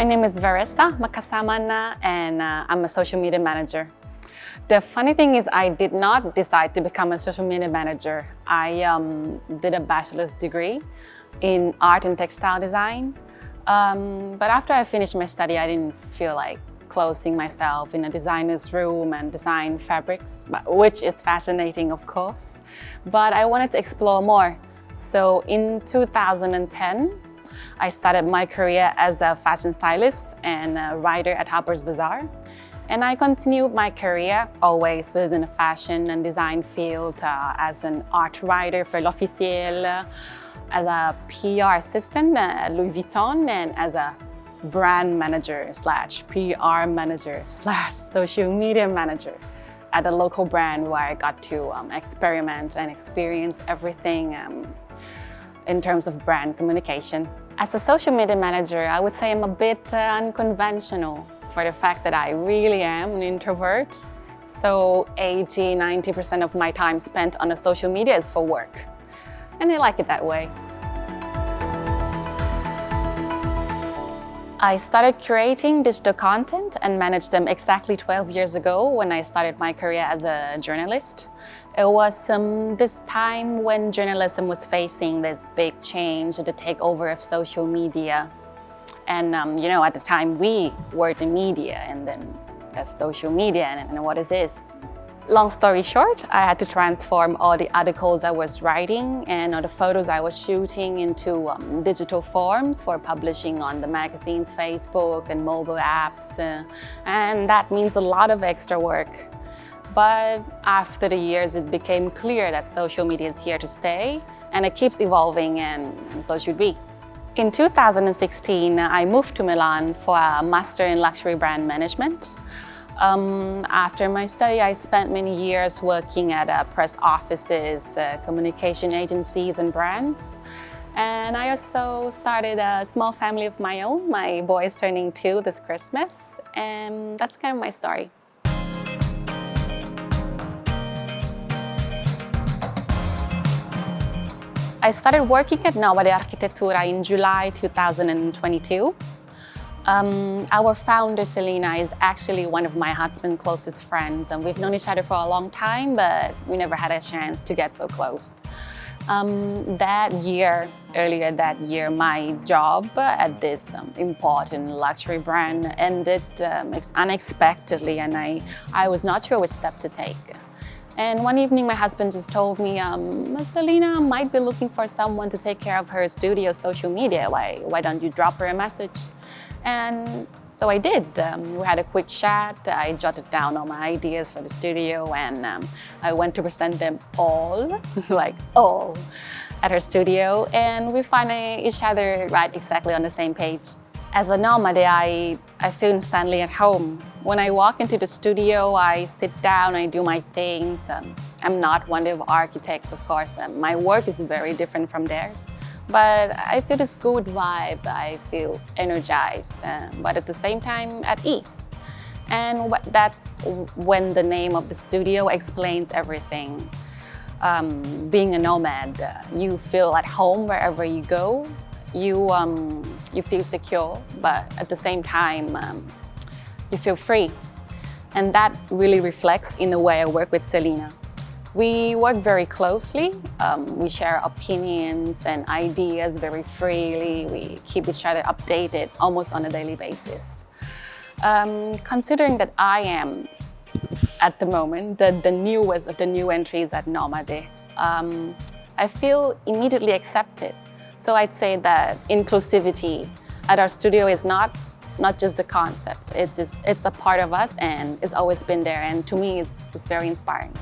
My name is Varisa, Makkasaman, and I'm a social media manager. The funny thing is I did not decide to become a social media manager. I did a bachelor's degree in art and textile design. But after I finished my study, I didn't feel like closing myself in a designer's room and design fabrics, which is fascinating, of course. But I wanted to explore more. So in 2010, I started my career as a fashion stylist and a writer at Harper's Bazaar. And I continued my career always within the fashion and design field as an art writer for L'Officiel, as a PR assistant at Louis Vuitton, and as a brand manager slash PR manager slash social media manager at a local brand where I got to experiment and experience everything in terms of brand communication. As a social media manager, I would say I'm a bit unconventional for the fact that I really am an introvert. So 80–90% of my time spent on the social media is for work. And I like it that way. I started curating digital content and managed them exactly 12 years ago when I started my career as a journalist. It was this time when journalism was facing this big change, the takeover of social media. And at the time we worked in media, and then that's social media, and what is this? Long story short, I had to transform all the articles I was writing and all the photos I was shooting into digital forms for publishing on the magazine's Facebook and mobile apps. And that means a lot of extra work. But after the years, it became clear that social media is here to stay, and it keeps evolving, and so should we. In 2016, I moved to Milan for a master in luxury brand management. After my study, I spent many years working at press offices, communication agencies, and brands. And I also started a small family of my own. My boy is turning 2 this Christmas, and that's kind of my story. I started working at Nomade Architettura in July 2022. Our founder, Selena, is actually one of my husband's closest friends, and we've known each other for a long time, but we never had a chance to get so close. Earlier that year, my job at this important luxury brand ended unexpectedly, and I was not sure which step to take. And one evening, my husband just told me, Selena might be looking for someone to take care of her studio social media. Why don't you drop her a message? And so I did. We had a quick chat. I jotted down all my ideas for the studio, and I went to present them all, like all, at her studio. And we find each other right exactly on the same page. As a nomade, I feel instantly at home. When I walk into the studio, I sit down, I do my things. I'm not one of architects, of course. My work is very different from theirs. But I feel this good vibe. I feel energized, but at the same time at ease. And that's when the name of the studio explains everything. Being a nomad, you feel at home wherever you go. You feel secure, but at the same time, you feel free. And that really reflects in the way I work with Selena. We work very closely. We share opinions and ideas very freely. We keep each other updated almost on a daily basis. Considering that I am, at the moment, the newest of the new entries at Nomade, I feel immediately accepted. So I'd say that inclusivity at our studio is not just the concept. It's a part of us, and it's always been there. And to me, it's very inspiring.